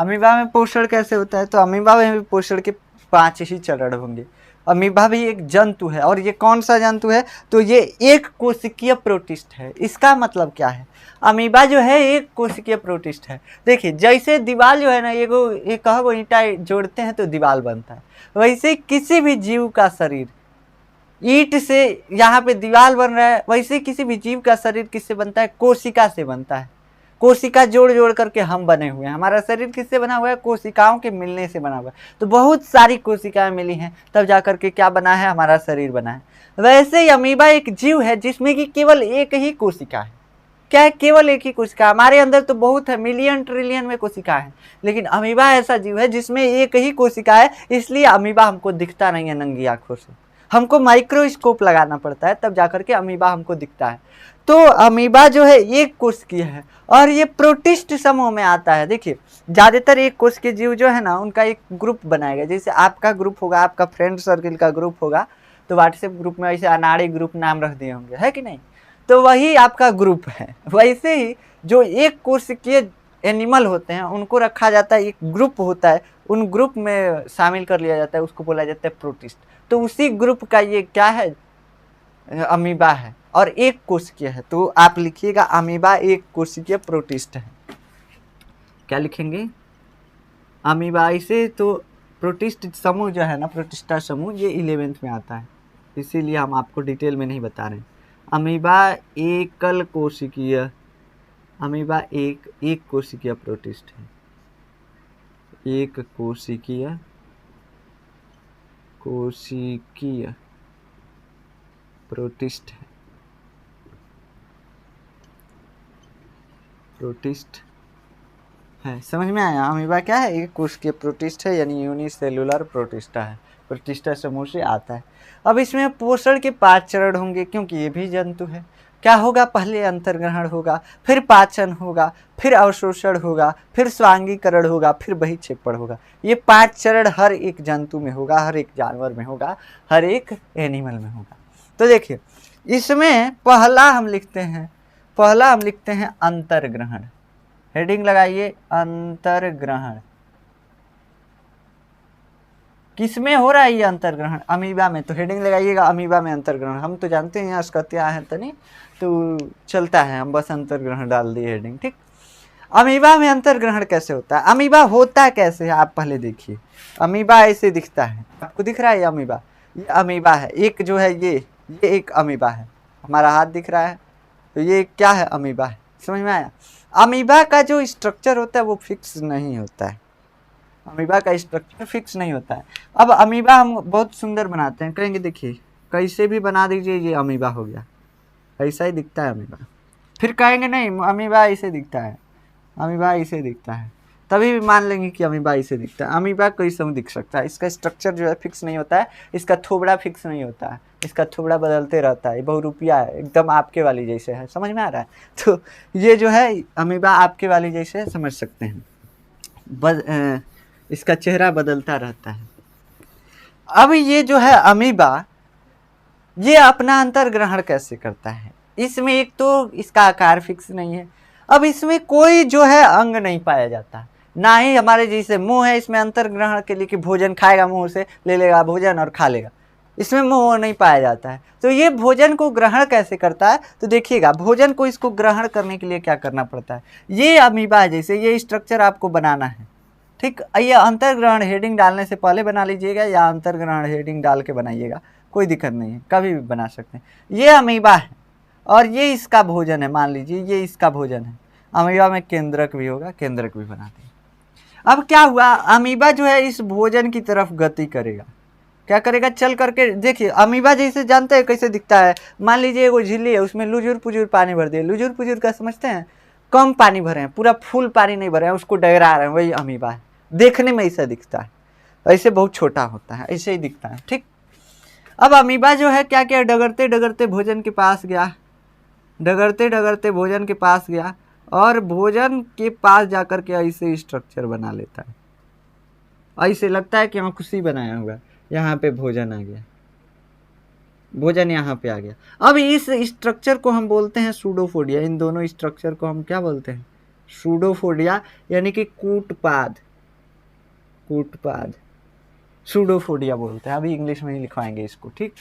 Amoeba में पोषण कैसे होता है? तो अमीबा में भी पोषण के 5 ही चरण होंगे। अमीबा भी एक जंतु है, और ये कौन सा जंतु है? तो ये एक कोशिकीय प्रोटिस्ट है। इसका मतलब क्या है? अमीबा जो है एक कोशिकीय प्रोटिस्ट है। देखिए, जैसे दीवार जो है ना, एक कहो ईंटा जोड़ते हैं तो दीवार बनता है, वैसे किसी भी जीव का शरीर ईंट से यहाँ पे दीवार बन रहा है, वैसे किसी भी जीव का शरीर किससे बनता है? कोशिका से बनता है। कोशिका जोड़ जोड़ करके हम बने हुए हैं। हमारा शरीर किससे बना हुआ है? कोशिकाओं के मिलने से बना हुआ है। तो बहुत सारी कोशिकाएं मिली हैं, तब जाकर के क्या बना है? हमारा शरीर बना है। वैसे ही अमीबा एक जीव है जिसमें कि केवल एक ही कोशिका है। क्या है? केवल एक ही कोशिका। हमारे अंदर तो बहुत है, मिलियन ट्रिलियन में कोशिका है, लेकिन अमीबा ऐसा जीव है जिसमें एक ही कोशिका है। इसलिए अमीबा हमको दिखता नहीं है नंगी आंखों से, हमको माइक्रोस्कोप लगाना पड़ता है, तब जाकर के अमीबा हमको दिखता है। तो अमीबा जो है एक कोशिकीय है, और ये प्रोटिस्ट समूह में आता है। देखिए, ज्यादातर एक कोशिकीय जीव जो है ना, उनका एक ग्रुप बनाएगा। जैसे आपका ग्रुप होगा, आपका फ्रेंड सर्किल का ग्रुप होगा, तो व्हाट्सएप ग्रुप में ऐसे अनाड़ी ग्रुप नाम रख दिए होंगे, है कि नहीं? तो वही आपका ग्रुप है। वैसे ही जो एक कोशिकीय एनिमल होते हैं उनको रखा जाता है, एक ग्रुप होता है, उन ग्रुप में शामिल कर लिया जाता है, उसको बोला जाता है प्रोटिस्ट। तो उसी ग्रुप का ये क्या है? अमीबा है, और एक कोशिकीय है। तो आप लिखिएगा अमीबा एक कोशिकीय प्रोटिस्ट है। क्या लिखेंगे? अमीबा। इसे तो प्रोटिस्ट समूह जो है ना, प्रोटिस्टा समूह, ये 11th में आता है, इसीलिए हम आपको डिटेल में नहीं बता रहे हैं। अमीबा एकल कोशिकीय, अमीबा एक कोशिकीय प्रोटिस्ट है, एक कोशिकीय प्रोटिस्ट है, प्रोटिस्ट है। समझ में आया? अमीबा क्या है? एक कोशिकीय प्रोटिस्ट है, यानी यूनिसेलुलर प्रोटिस्टा है, प्रोटिस्टा समूह से आता है। अब इसमें पोषण के 5 चरण होंगे, क्योंकि ये भी जंतु है। क्या होगा? पहले अंतर्ग्रहण होगा, फिर पाचन होगा, फिर अवशोषण होगा, फिर स्वांगीकरण होगा, फिर बहिक्षेपण होगा। ये 5 चरण हर एक जंतु में होगा, हर एक जानवर में होगा, हर एक एनिमल में होगा। तो देखिए, इसमें पहला हम लिखते हैं अंतर्ग्रहण। हेडिंग लगाइए, अंतर्ग्रहण। किसमें हो रहा है ये अंतर्ग्रहण? अमीबा में। तो हेडिंग लगाइएगा अमीबा में अंतर्ग्रहण। हम तो जानते हैं यहाँ स्कत्या है तो नहीं, तो चलता है, हम बस अंतर्ग्रहण डाल दिए हेडिंग, ठीक। अमीबा में अंतर्ग्रहण कैसे होता है? अमीबा होता कैसे है आप पहले देखिए। अमीबा ऐसे दिखता है, आपको दिख रहा है ये अमीबा? ये अमीबा है, एक जो है ये एक अमीबा है। हमारा हाथ दिख रहा है, तो ये क्या है? अमीबा है। समझ में आया? अमीबा का जो स्ट्रक्चर होता है वो फिक्स नहीं होता है। अमीबा का स्ट्रक्चर फिक्स नहीं होता है। अब अमीबा हम बहुत सुंदर बनाते हैं, कहेंगे देखिए कैसे भी बना दीजिए, ये अमीबा हो गया, ऐसा ही दिखता है अमीबा। फिर कहेंगे नहीं अमीबा ऐसे दिखता है, अमीबा ऐसे दिखता है, तभी भी मान लेंगे कि अमीबा ऐसे दिखता है। अमीबा कैसे दिख सकता है? इसका स्ट्रक्चर जो है फिक्स नहीं होता है, इसका थोबड़ा फिक्स नहीं होता है, इसका थोबड़ा बदलते रहता है। बहुरूपिया है, एकदम आपके वाली जैसे है। समझ में आ रहा है? तो ये जो है अमीबा आपके वाली जैसे समझ सकते हैं, इसका चेहरा बदलता रहता है। अब ये जो है अमीबा, ये अपना अंतर्ग्रहण कैसे करता है? इसमें एक तो इसका आकार फिक्स नहीं है। अब इसमें कोई जो है अंग नहीं पाया जाता, ना ही हमारे जैसे मुंह है इसमें अंतर्ग्रहण के लिए कि भोजन खाएगा, मुंह से ले लेगा भोजन और खा लेगा, इसमें मुंह नहीं पाया जाता है। तो ये भोजन को ग्रहण कैसे करता है? तो देखिएगा, भोजन को इसको ग्रहण करने के लिए क्या करना पड़ता है? ये अमीबा जैसे ये स्ट्रक्चर आपको बनाना है, ठीक। ये अंतर्ग्रहण हेडिंग डालने से पहले बना लीजिएगा, या अंतर्ग्रहण हेडिंग डाल के बनाइएगा, कोई दिक्कत नहीं है, कभी भी बना सकते हैं। ये अमीबा है और ये इसका भोजन है, मान लीजिए ये इसका भोजन है। अमीबा में केंद्रक भी होगा, केंद्रक भी बनाते हैं। अब क्या हुआ? अमीबा जो है इस भोजन की तरफ गति करेगा। क्या करेगा? चल करके देखिए, अमीबा जैसे जानते हैं कैसे दिखता है? मान लीजिए वो झिल्ली है, उसमें लुजुर पुजुर पानी भर दिए। लुजुर पुजुर का समझते हैं? कम पानी भरे हैं, पूरा फुल पानी नहीं भरे हैं, उसको डगरा रहे हैं, वही अमीबा है। देखने में ऐसा दिखता है, ऐसे बहुत छोटा होता है, ऐसे ही दिखता है, ठीक। अब अमीबा जो है क्या किया? डगरते डगरते भोजन के पास गया, डगरते डगरते भोजन के पास गया, और भोजन के पास जाकर के ऐसे स्ट्रक्चर बना लेता है। ऐसे लगता है कि हाँ खुशी बनाया हुआ, यहाँ पे भोजन आ गया, भोजन यहाँ पे आ गया। अब इस स्ट्रक्चर को हम बोलते हैं सूडोफोडिया। इन दोनों स्ट्रक्चर को हम क्या बोलते हैं? सूडोफोडिया, यानी कि कूटपाद। कूटपाद, सूडोफोडिया बोलते हैं, अभी इंग्लिश में ही लिखवाएंगे इसको, ठीक।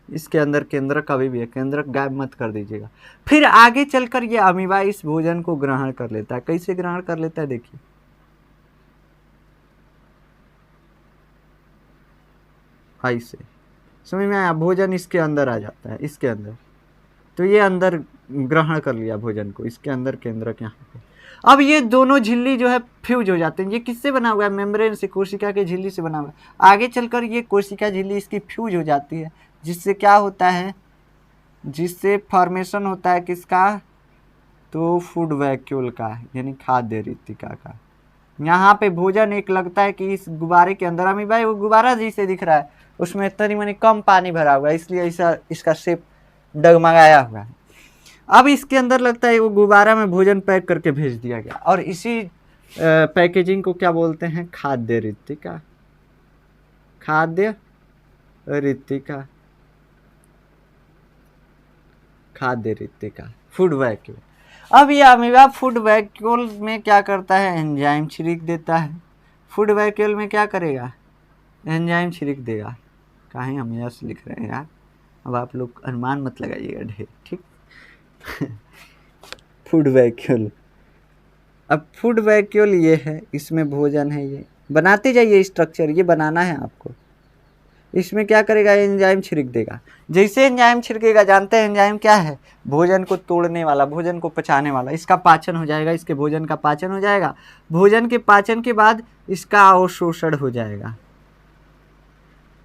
इसके अंदर केंद्रक कभी भी है, केंद्रक गायब मत कर दीजिएगा। फिर आगे चलकर ये अमीबा इस भोजन को ग्रहण कर लेता है। कैसे ग्रहण कर लेता है देखिए, ऐसे समझ में आया, भोजन इसके अंदर आ जाता है, इसके अंदर, तो ये अंदर ग्रहण कर लिया भोजन को, इसके अंदर केंद्रक यहाँ पे। अब ये दोनों झिल्ली जो है फ्यूज हो जाते हैं। ये किससे बना हुआ है? मेम्ब्रेन से, कोशिका के झिल्ली से बना हुआ है। आगे चलकर ये कोशिका झिल्ली इसकी फ्यूज हो जाती है, जिससे क्या होता है, जिससे फॉर्मेशन होता है किसका? तो फूड वैक्यूल का, यानी खाद्य रिक्तिका का। यहाँ पे भोजन एक लगता है कि इस गुब्बारे के अंदर, अमी भाई वो गुब्बारा जैसे दिख रहा है, उसमें तनी मनी कम पानी भरा हुआ है, इसलिए ऐसा इसका शेप डगमगाया हुआ है। अब इसके अंदर लगता है वो गुब्बारा में भोजन पैक करके भेज दिया गया, और इसी पैकेजिंग को क्या बोलते हैं? खाद्य रिक्तिका, खाद्य रिक्तिका, खाद्य रिक्तिका, फूड वैक्यूल। अब ये अमीबा फूड वैक्यूल में क्या करता है? एंजाइम छिड़क देता है। फूड वैक्यूल में क्या करेगा? एंजाइम छिड़क देगा। कहीं हम यस लिख रहे हैं यार, अब आप लोग अनुमान मत लगाइएगा ढेर, ठीक। फूड वैक्यूल, अब फूड वैक्यूल ये है, इसमें भोजन है, ये बनाते जाइए स्ट्रक्चर, ये बनाना है आपको। इसमें क्या करेगा? एंजाइम छिड़क देगा। जैसे एंजाइम छिड़केगा, जानते हैं एंजाइम क्या है? भोजन को तोड़ने वाला, भोजन को पचाने वाला। इसका पाचन हो जाएगा, इसके भोजन का पाचन हो जाएगा। भोजन के पाचन के बाद इसका अवशोषण हो जाएगा।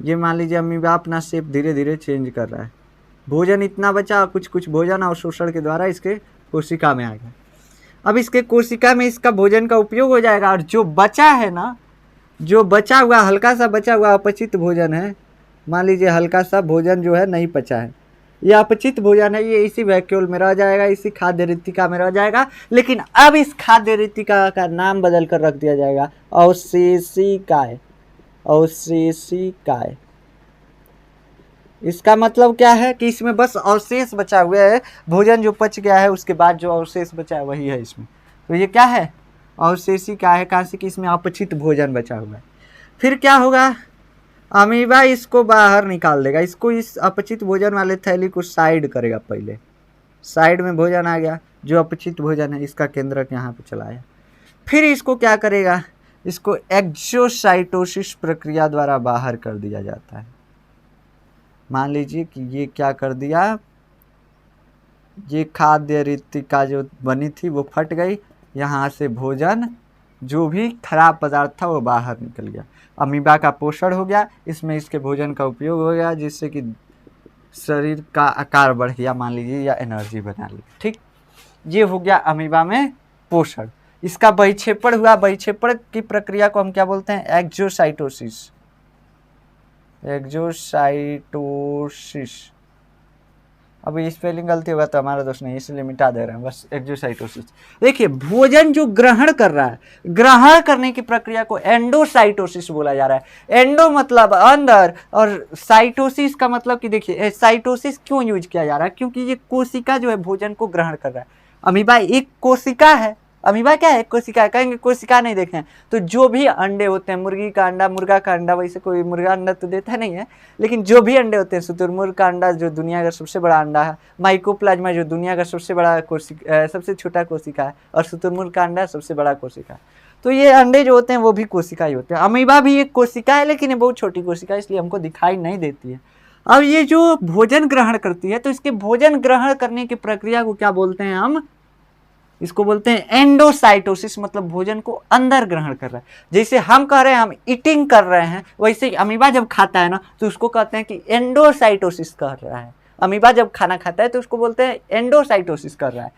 ये मान लीजिए अमीबा अपना शेप धीरे धीरे चेंज कर रहा है। भोजन इतना बचा, कुछ कुछ भोजन अवशोषण के द्वारा इसके कोशिका में आ गया। अब इसके कोशिका में इसका भोजन का उपयोग हो जाएगा, और जो बचा है ना, जो बचा हुआ हल्का सा बचा हुआ अपचित भोजन है, मान लीजिए हल्का सा भोजन जो है नहीं पचा है, ये अपचित भोजन है, ये इसी वैक्यूल में रह जाएगा, इसी खाद्य रिक्तिका में रह जाएगा। लेकिन अब इस खाद्य रिक्तिका का नाम बदल कर रख दिया जाएगा अवशेषिकाएं। अवशेषिकाएं, इसका मतलब क्या है कि इसमें बस अवशेष बचा हुआ है, भोजन जो पच गया है उसके बाद जो अवशेष बचा है वही है इसमें। तो ये क्या है? अवशेषिका है, कहाँ से कि इसमें अपचित भोजन बचा हुआ है। फिर क्या होगा? अमीबा इसको बाहर निकाल देगा, इसको इस अपचित भोजन वाले थैली को साइड करेगा। पहले साइड में भोजन आ गया, जो अपचित भोजन है इसका केंद्रक यहाँ पे चला आया। फिर इसको क्या करेगा? इसको एक्सोसाइटोसिस प्रक्रिया द्वारा बाहर कर दिया जाता है। मान लीजिए कि ये क्या कर दिया, ये खाद्य रिक्तिका जो बनी थी वो फट गई, यहाँ से भोजन जो भी खराब पदार्थ था वो बाहर निकल गया। अमीबा का पोषण हो गया, इसमें इसके भोजन का उपयोग हो गया, जिससे कि शरीर का आकार बढ़ गया मान लीजिए, या एनर्जी बना ली, ठीक। ये हो गया अमीबा में पोषण। इसका बहिक्षेपण हुआ, बहिक्षेपण की प्रक्रिया को हम क्या बोलते हैं? एक्सोसाइटोसिस। एक्सोसाइटोसिस, अभी स्पेलिंग गलती होगा तो हमारा दोष नहीं, इसलिए मिटा दे रहे हैं बस, एक्सोसाइटोसिस। देखिए भोजन जो ग्रहण कर रहा है, ग्रहण करने की प्रक्रिया को एंडोसाइटोसिस बोला जा रहा है। एंडो मतलब अंदर, और साइटोसिस का मतलब कि देखिए साइटोसिस क्यों यूज किया जा रहा है? क्योंकि ये कोशिका जो है भोजन को ग्रहण कर रहा है। अमीबा एक कोशिका है, अमीबा क्या है? कोशिका है। कहेंगे कोशिका नहीं देखें तो जो भी अंडे होते हैं, मुर्गी का अंडा, मुर्गा का अंडा, वैसे कोई मुर्गा अंडा तो देता नहीं है, लेकिन जो भी अंडे होते हैं, शुतुरमुर्ग का अंडा जो दुनिया का सबसे बड़ा अंडा है, माइकोप्लाज्मा जो दुनिया का सबसे बड़ा कोशिका, सबसे छोटा कोशिका है, और शुतुरमुर्ग का अंडा सबसे बड़ा कोशिका है। तो ये अंडे जो होते हैं वो भी कोशिका ही होते हैं। अमीबा भी एक कोशिका है, लेकिन ये बहुत छोटी कोशिका है, इसलिए हमको दिखाई नहीं देती है। अब ये जो भोजन ग्रहण करती है, तो इसके भोजन ग्रहण करने की प्रक्रिया को क्या बोलते हैं? हम इसको बोलते हैं एंडोसाइटोसिस, मतलब भोजन को अंदर ग्रहण कर रहा है। जैसे हम कह रहे हैं हम ईटिंग कर रहे हैं, वैसे ही अमीबा जब खाता है ना तो उसको कहते हैं कि एंडोसाइटोसिस कर रहा है। अमीबा जब खाना खाता है तो उसको बोलते हैं एंडोसाइटोसिस कर रहा है।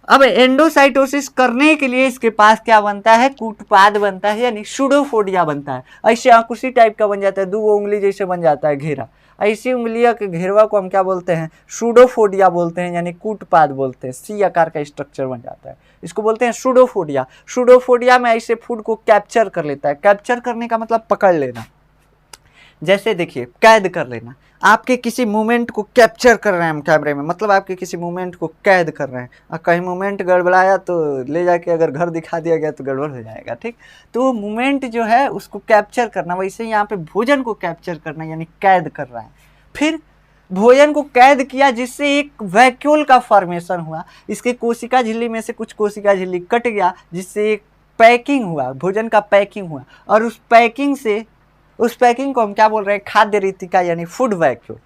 अब एंडोसाइटोसिस करने के लिए इसके पास क्या बनता है? कूटपाद बनता है, यानी सूडोफोडिया बनता है। ऐसे अंकुशी टाइप का बन जाता है, 2 उंगली जैसे बन जाता है घेरा। ऐसी उंगलियों के घेरवा को हम क्या बोलते हैं? सूडोफोडिया बोलते हैं, यानी कूटपाद बोलते हैं। सी आकार का स्ट्रक्चर बन जाता है, इसको बोलते हैं सूडोफोडिया। सूडोफोडिया में ऐसे फूड को कैप्चर कर लेता है। कैप्चर करने का मतलब पकड़ लेना। जैसे देखिए कैद कर लेना, आपके किसी मूवमेंट को कैप्चर कर रहे हैं हम कैमरे में, मतलब आपके किसी मूवमेंट को कैद कर रहे हैं, और कहीं मूवमेंट गड़बड़ाया तो ले जाके अगर घर दिखा दिया गया तो गड़बड़ हो जाएगा, ठीक। तो वो मूवमेंट जो है उसको कैप्चर करना, वैसे यहाँ पे भोजन को कैप्चर करना यानी कैद कर रहा है। फिर भोजन को कैद किया जिससे एक वैक्यूल का फॉर्मेशन हुआ, इसके कोशिका झिल्ली में से कुछ कोशिका झिल्ली कट गया जिससे एक पैकिंग हुआ, भोजन का पैकिंग हुआ, और उस पैकिंग को हम क्या बोल रहे हैं, खाद्य रितिका यानी फूड वैक्यूल।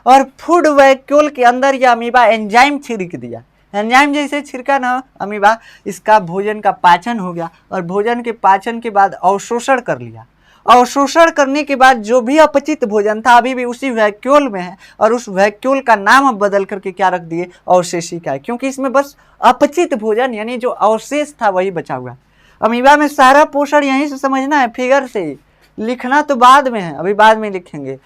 और फूड वैक्यूल के अंदर यह अमीबा एंजाइम छिड़क दिया, एंजाइम जैसे छिड़का ना अमीबा, इसका भोजन का पाचन हो गया, और भोजन के पाचन के बाद अवशोषण कर लिया। अवशोषण करने के बाद जो भी अपचित भोजन था अभी भी उसी वैक्यूल में है, और उस वैक्यूल का नाम अब बदल करके क्या रख दिए, अवशेषिका है, क्योंकि इसमें बस अपचित भोजन यानी जो अवशेष था वही बचा हुआ है। अमीबा में सारा पोषण यहीं से समझना है, फिगर से ही, लिखना तो बाद में है, अभी बाद में लिखेंगे,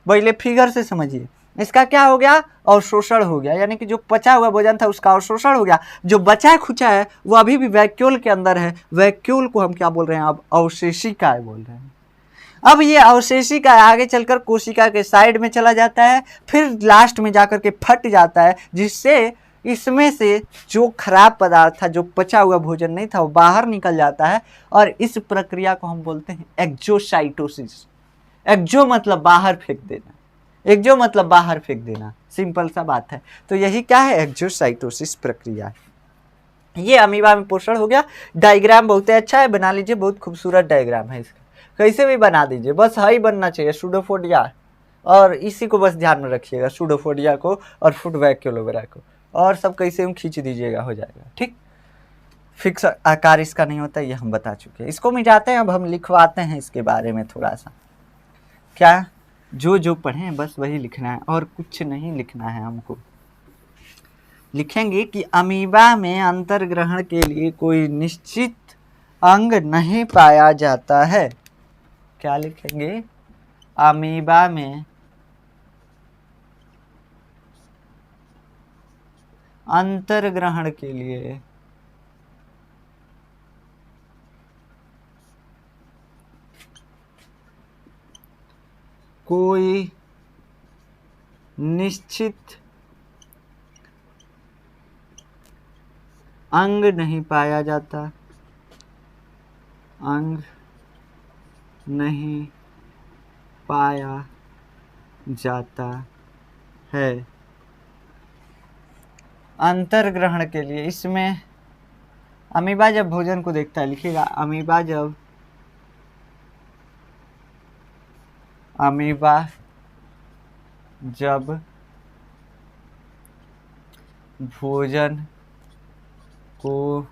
पहले फिगर से समझिए। इसका क्या हो गया, अवशोषण हो गया, यानी कि जो पचा हुआ भोजन था उसका अवशोषण हो गया, जो बचा खुचा है वो अभी भी वैक्यूल के अंदर है, वैक्यूल को हम क्या बोल रहे हैं, अब अवशेषिका बोल रहे हैं। अब ये अवशेषिका आगे चलकर कोशिका के साइड में चला जाता है, फिर लास्ट में जाकर के फट जाता है, जिससे इसमें से जो खराब पदार्थ था, जो पचा हुआ भोजन नहीं था, वो बाहर निकल जाता है, और इस प्रक्रिया को हम बोलते हैं एक्जोसाइटोसिस। एक्जो मतलब बाहर फेंक देना, एक्जो मतलब बाहर फेंक देना, सिंपल सा बात है। तो यही क्या है, एक्जोसाइटोसिस प्रक्रिया है। ये अमीबा में पोषण हो गया। डायग्राम बहुत अच्छा है, बना लीजिए, बहुत खूबसूरत डायग्राम है इसका, कैसे भी बना दीजिए, बस हाई बनना चाहिए, सूडोफोडिया, और इसी को बस ध्यान में रखिएगा, सूडोफोडिया को और फुट वैक्यूल वगैरह को, और सब कैसे हम खींच दीजिएगा, हो जाएगा, ठीक। फिक्स आकार इसका नहीं होता, ये हम बता चुके हैं। इसको मिटाते हैं, अब हम लिखवाते हैं इसके बारे में थोड़ा सा, क्या जो जो पढ़ें बस वही लिखना है, और कुछ नहीं लिखना है हमको। लिखेंगे कि अमीबा में अंतर्ग्रहण के लिए कोई निश्चित अंग नहीं पाया जाता है। क्या लिखेंगे, अमीबा में अंतर्ग्रहण के लिए कोई निश्चित अंग नहीं पाया जाता, अंग नहीं पाया जाता है अंतर्ग्रहण के लिए। इसमें अमीबा जब भोजन को देखता है, लिखिएगा, अमीबा जब भोजन को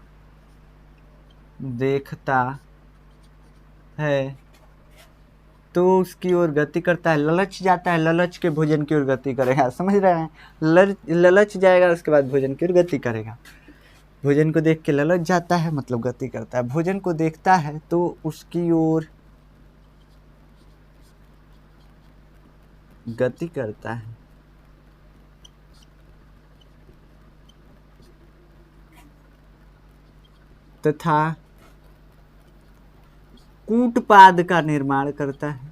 देखता है तो उसकी ओर गति करता है, ललच जाता है, ललच के भोजन की ओर गति करेगा, समझ रहे हैं, ललच जाएगा, उसके बाद भोजन की ओर गति करेगा। भोजन को देख के ललच जाता है मतलब गति करता है, भोजन को देखता है तो उसकी ओर गति करता है। तथा कूटपाद का निर्माण करता है।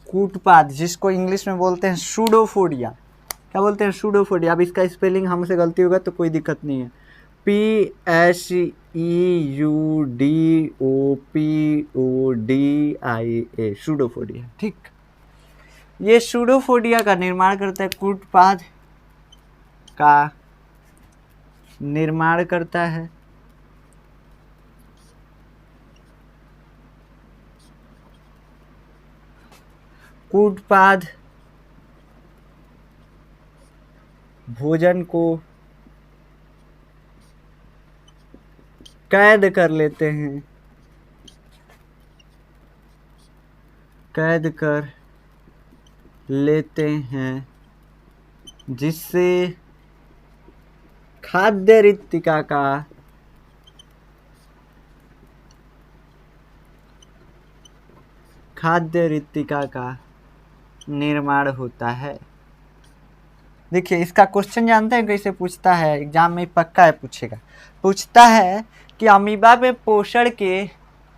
कूटपाद, जिसको इंग्लिश में बोलते हैं सूडोफोडिया। क्या बोलते हैं, सूडोफोडिया। अब इसका स्पेलिंग हमसे गलती होगा तो कोई दिक्कत नहीं है, PSEUDOPODIA, सूडोफोडिया, ठीक। ये सूडोफोडिया का निर्माण करता है, कूटपाद का निर्माण करता है। कूटपाद भोजन को कैद कर लेते हैं, कैद कर लेते हैं, जिससे खाद्य रिक्तिका का निर्माण होता है। देखिए इसका क्वेश्चन जानते हैं कैसे पूछता है, एग्जाम में पक्का है पूछेगा। पूछता है कि अमीबा में पोषण के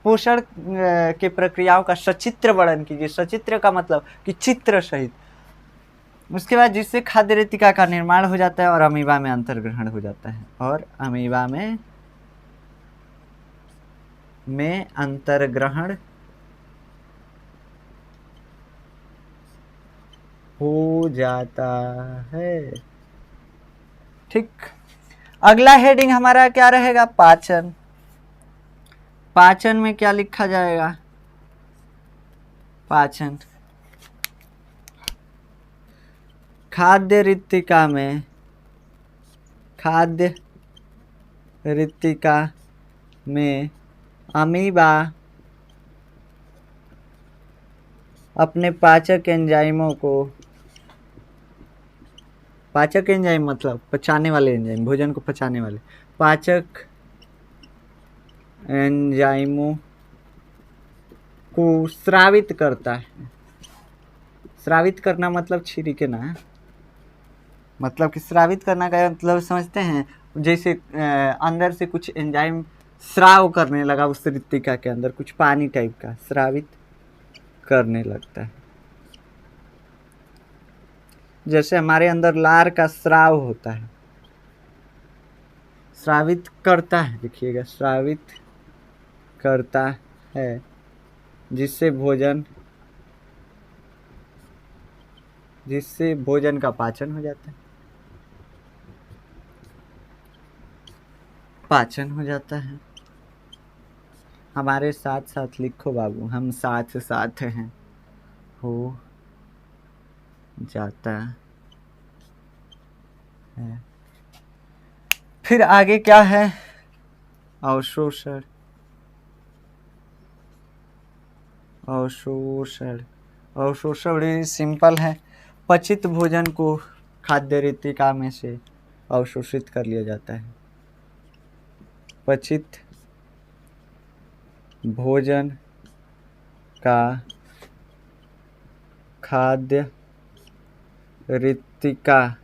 पोषण के प्रक्रियाओं का सचित्र वर्णन कीजिए। सचित्र का मतलब कि चित्र सहित। उसके बाद जिससे खाद्य रेतिका का निर्माण हो जाता है और अमीबा में अंतर्ग्रहण हो जाता है, और अमीबा में अंतर्ग्रहण हो जाता है। ठीक, अगला हेडिंग हमारा क्या रहेगा? पाचन। पाचन में क्या लिखा जाएगा? पाचन खाद्य रिक्तिका में, खाद्य रिक्तिका में अमीबा अपने पाचक एंजाइमों को, पाचक एंजाइम मतलब पचाने वाले एंजाइम, भोजन को पचाने वाले पाचक एंजाइमों को स्रावित करता है। स्रावित करना मतलब छिड़कना है, मतलब कि स्रावित करना का मतलब समझते हैं, जैसे अंदर से कुछ एंजाइम स्राव करने लगा उस रिक्तिका के अंदर, कुछ पानी टाइप का स्रावित करने लगता है। जैसे हमारे अंदर लार का स्राव होता है, स्रावित करता है, देखिएगा स्रावित करता है, जिससे भोजन का पाचन हो जाता है। पाचन हो जाता है। हमारे साथ साथ लिखो बाबू, हम साथ साथ हैं। हो जाता है। फिर आगे क्या है? अवशोषण। अवशोषण, अवशोषण बड़ी सिंपल है। पचित भोजन को खाद्य रिक्तिका में से अवशोषित कर लिया जाता है। पचित भोजन का खाद्य रिक्तिका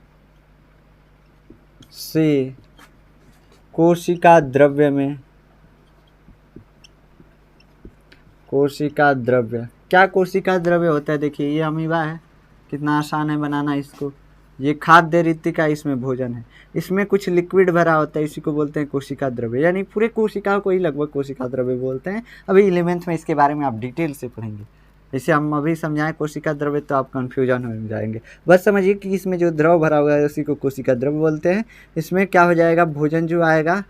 से कोशिका द्रव्य में, कोशिका द्रव्य, क्या कोशिका द्रव्य होता है? देखिए ये अमीबा है, कितना आसान है बनाना इसको। ये खाद्य रिक्तिका, इसमें भोजन है, इसमें कुछ लिक्विड भरा होता है, इसी को बोलते हैं कोशिका द्रव्य, यानी पूरे कोशिका को ही लगभग कोशिका द्रव्य बोलते हैं। अभी 11th में इसके बारे में आप डिटेल से पढ़ेंगे। जैसे हम अभी समझाएं कोशिका द्रव्य तो आप कंफ्यूजन हो जाएंगे। बस समझिए कि इसमें जो द्रव भरा हुआ है उसी को कोशिका द्रव्य बोलते हैं। इसमें क्या हो जाएगा? भोजन जो आएगा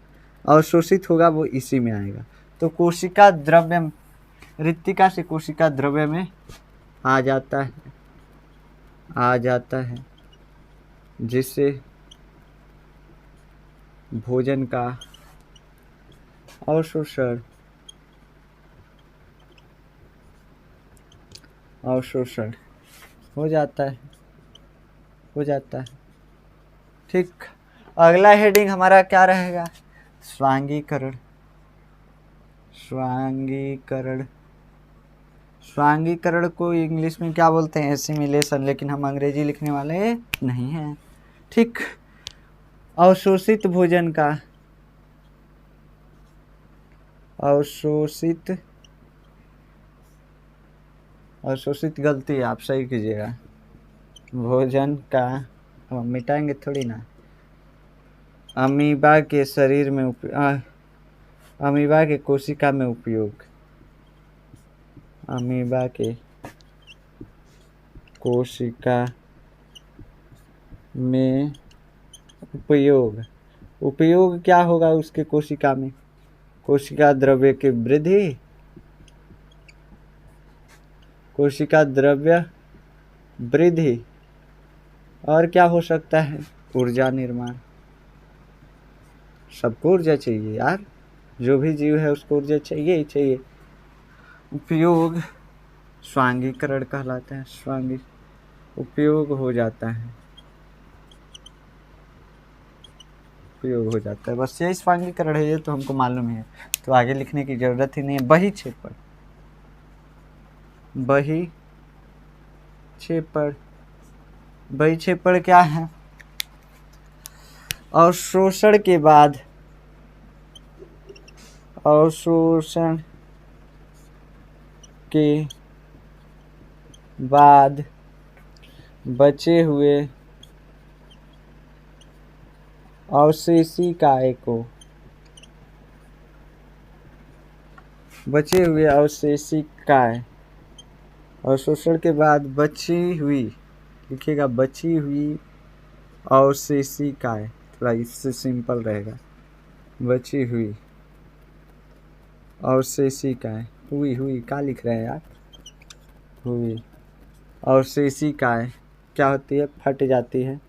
अवशोषित होगा वो इसी में आएगा। तो कोशिका द्रव्य रिक्तिका से कोशिका द्रव्य में आ जाता है, जिससे भोजन का अवशोषण हो जाता है। ठीक, अगला हेडिंग हमारा क्या रहेगा? स्वांगीकरण। स्वांगीकरण को इंग्लिश में क्या बोलते हैं? एसिमिलेशन, लेकिन हम अंग्रेजी लिखने वाले नहीं हैं। ठीक, अवशोषित भोजन का, अवशोषित गलती है, आप सही कीजिएगा। भोजन का, मिटाएंगे थोड़ी ना, अमीबा के शरीर में अमीबा के कोशिका में उपयोग, अमीबा के कोशिका में उपयोग क्या होगा उसके कोशिका में? कोशिका द्रव्य की वृद्धि, कोशिका द्रव्य वृद्धि, और क्या हो सकता है? ऊर्जा निर्माण। सबको ऊर्जा चाहिए यार, जो भी जीव है उसको ऊर्जा चाहिए ही चाहिए। उपयोग स्वांगीकरण कहलाता है। उपयोग हो जाता है, उपयोग हो जाता है, बस यही स्वांगीकरण है, ये तो हमको मालूम है, तो आगे लिखने की जरूरत ही नहीं है। बहिक्षेपण, बहिक्षेपण क्या है? अवशोषण के बाद, अवशोषण के बाद बचे हुए अवशेषी काय को बचे हुए अवशेषी काय अवशोषण के बाद बची हुई लिखिएगा बची हुई अवशेषी काय, थोड़ा इससे सिंपल रहेगा। बची हुई अवशेषी काय हुई का लिख रहे हैं यार, हुई अवशेषी काय क्या होती है, फट जाती है।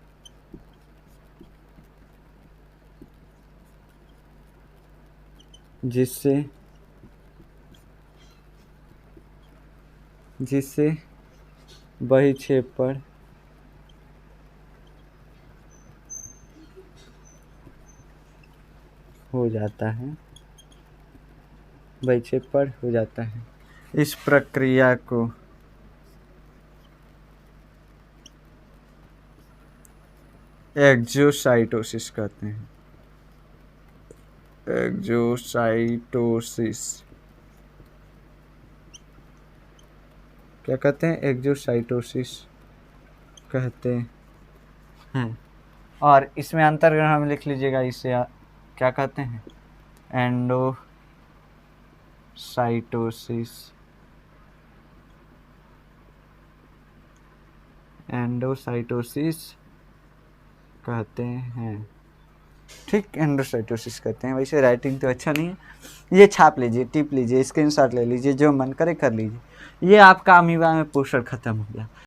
जिससे बहिक्षेप पर हो जाता है, बहिक्षेप पर हो जाता है। इस प्रक्रिया को एक्सोसाइटोसिस कहते हैं। एक्सोसाइटोसिस क्या कहते हैं, एक्सोसाइटोसिस कहते हैं। और इसमें अंतर्ग्रहण में लिख लीजिएगा, इसे क्या कहते हैं, एंडोसाइटोसिस। एंडोसाइटोसिस कहते हैं, ठीक, एंडोसाइटोसिस कहते हैं। वैसे राइटिंग तो अच्छा नहीं है, ये छाप लीजिए, टिप लीजिए, स्क्रीनशॉट ले लीजिए, जो मन करे कर लीजिए। ये आपका अमीबा में पोषण खत्म हो गया।